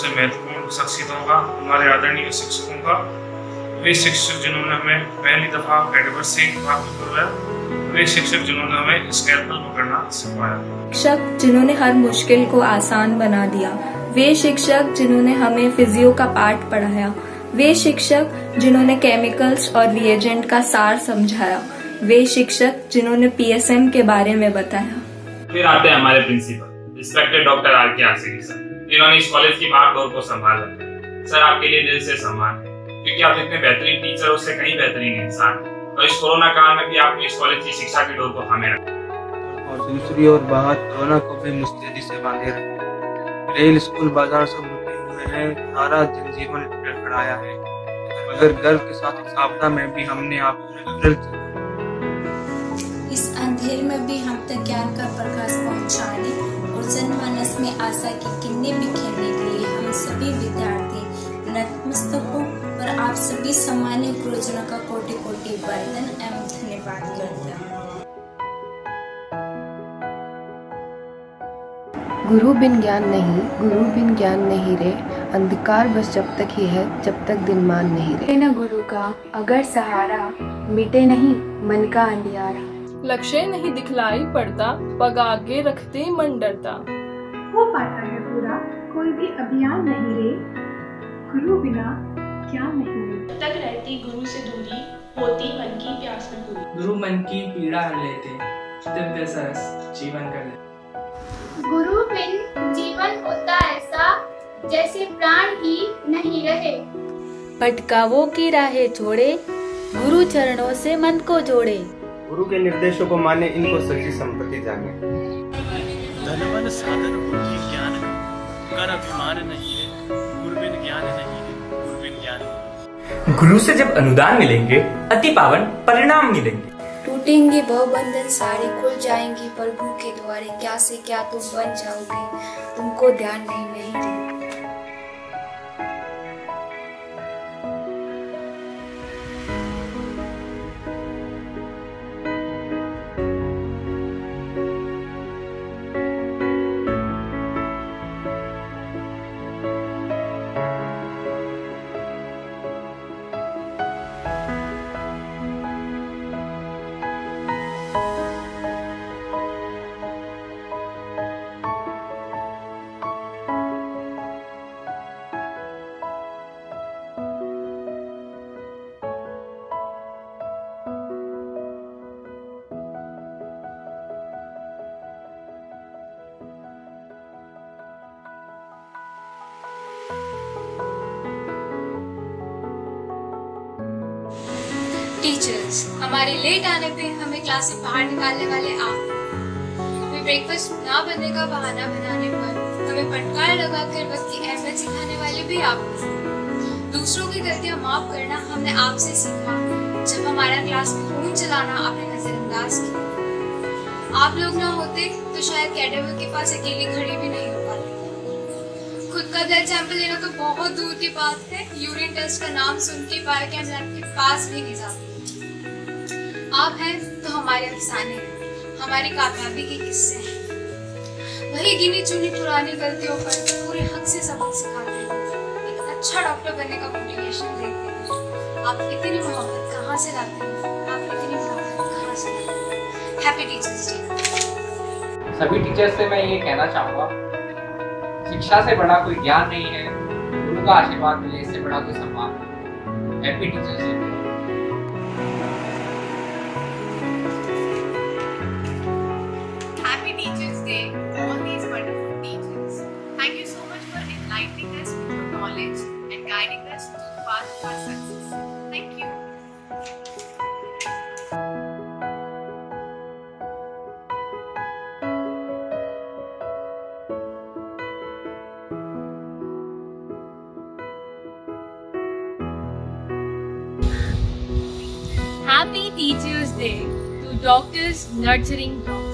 सबसे महत्वपूर्ण शख्सियतों का, हमारे आदरणीय शिक्षकों का। वे शिक्षक जिन्होंने हमें पहली दफा कैडवर्स से हाथ करवाया, वे शिक्षक जिन्होंने हमें स्कैल्पल पकड़ना सिखाया, शिक्षक जिन्होंने हर मुश्किल को आसान बना दिया, वे शिक्षक जिन्होंने हमें फिजियो का पाठ पढ़ाया, वे शिक्षक जिन्होंने केमिकल्स और रिएजेंट का सार समझाया, वे शिक्षक जिन्होंने पीएसएम के बारे में बताया। फिर आते हैं हमारे principal respected doctor R K. Asiki sir, जिन्होंने इस कॉलेज की बागडोर को संभाला। सर, आपके लिए दिल से सम्मान है, क्योंकि आप इतने बेहतरीन टीचर, उससे कहीं बेहतरीन इंसान, और इस कोरोना काल में भी आपने इस कॉलेज की शिक्षा की डोर को थामे रखा और दूसरी ओर बाहर कोरोना को भी मुस्तैदी से बांधे रखा। रेल, स्कूल, बाजार सब रुके हुए हैं, सारा जनजीवन लड़खड़ाया है, मगर गर्व के साथ इस आपदा में भी हमने आपको इस अंधेरे में भी हम तक ज्ञान का प्रकाश पहुंचाने और जनमानस में आशा की किरणें बिखेरने के लिए हम सभी विद्यार्थी नतमस्तक हो और आप सभी सम्मानित गुरुजनों का कोटि कोटि वंदन एवं धन्यवाद करते हैं। गुरु बिन ज्ञान नहीं, गुरु बिन ज्ञान नहीं रे, अंधकार बस जब तक ही है, जब तक दिन मान नहीं रे। न गुरु का अगर सहारा, मिटे नहीं मन का अंधियारा। लक्ष्य नहीं दिखलाई पड़ता, पग आगे रखते मन डरता। हो पाता है पूरा कोई भी अभियान नहीं रे, गुरु बिना ज्ञान नहीं रे। तक रहती गुरु से दूरी, होती मन की प्यास में पूरी। गुरु मन की पीड़ा हर लेते, दिव्य सरस जीवन कर लेते। गुरु बिन जीवन होता ऐसा, जैसे प्राण ही नहीं रहे। भटकावों की राहें छोड़े, गुरु चरणों से मन को जोड़े। गुरु के निर्देशों को माने, इनको सच्ची संपत्ति जाने। धनवन साधन बुद्धि ज्ञान कर अभिमान नहीं है, गुरु बिन ज्ञान नहीं है, गुरु बिन ज्ञान। गुरु से जब अनुदान मिलेंगे, अति पावन परिणाम मिलेंगे। टूटेंगे बहुबंधन सारे, खुल जाएंगे प्रभु के द्वारे। क्या से क्या तुम बन जाओगे, तुमको ध्यान नहीं रे। टीचर्स, हमारे लेट आने पे हमें क्लास से बाहर निकालने वाले आप, हमें ब्रेकफास्ट ना बनने का बहाना बनाने पर हमें फटकार लगाकर वक्त की अहमियत सिखाने वाले भी आप, दूसरों की गलतियां माफ करना हमने आपसे सीखा जब हमारा क्लास में फोन चलाना आपने नजरअंदाज किया। आप लोग ना होते तो शायद कैडेवर के पास अकेली खड़ी भी नहीं हो पाती। खुद का ब्लड सैंपल लेना तो बहुत दूर की बात है, यूरिन टेस्ट का नाम सुन के बायो केमिस्ट के पास भी नहीं जाती। आप हैं तो हमारे अफसाने हैं, हमारी कामयाबी के किस्से हैं। वही गिनी चुनी पुरानी गलतियों पर पूरे हक से सबक सिखाते हैं, एक अच्छा डॉक्टर बनने का मोटिवेशन देते हैं। आप इतनी मोहब्बत कहाँ से लाते हैं, आप इतनी मोहब्बत कहाँ से लाते हैं। Happy teachers day. सभी टीचर्स से मैं ये कहना चाहूँगा, शिक्षा से बड़ा कोई ज्ञान नहीं है, गुरु का आशीर्वाद मिले इससे बड़ा कोई सम्मान। Happy teachers day. Happy Teachers Day to all these wonderful teachers. Thank you so much for enlightening us with your knowledge and guiding us through the path of our success. Thank you. Happy Teachers Day to doctors nurturing doctors.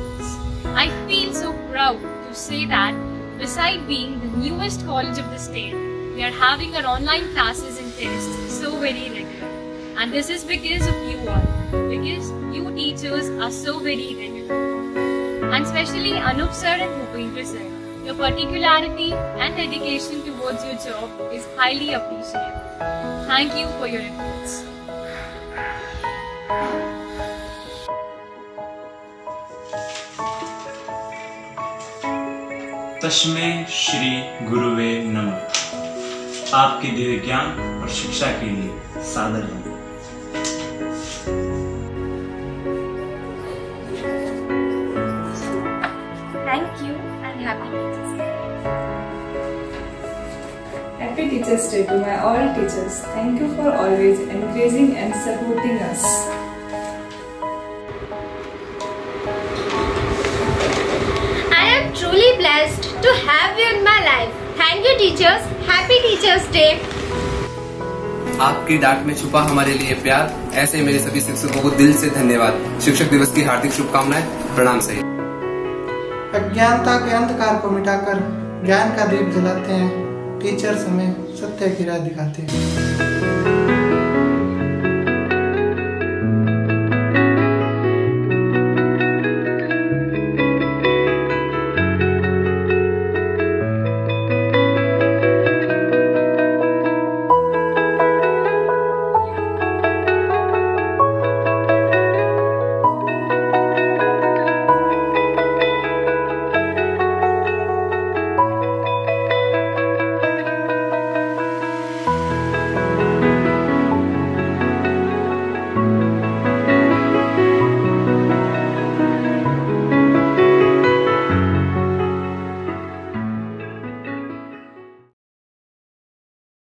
I feel so proud to say that beside being the newest college of the state, we are having our online classes and tests so very regular. And this is because of you all, because you teachers are so very regular. And especially Anup sir and Bhupendra sir, Your particularity and dedication towards your job is highly appreciated. Thank you for your efforts. तस्मै श्री गुरुवे नमः। आपके दिव्य ज्ञान और शिक्षा के लिए सादर वंदन। Thank you and happy Teachers Day. Happy Teachers Day to my all teachers. Thank you for always encouraging and supporting us. I am truly blessed to have you in my life. Thank you teachers. Happy Teachers Day. आपकी डांट में छुपा हमारे लिए प्यार। ऐसे मेरे सभी शिक्षकों को दिल से धन्यवाद। शिक्षक दिवस की हार्दिक शुभकामनाएं। प्रणाम सही। अज्ञानता के अंधकार को मिटाकर ज्ञान का दीप जलाते हैं। टीचर्स हमें सत्य की राह दिखाते हैं।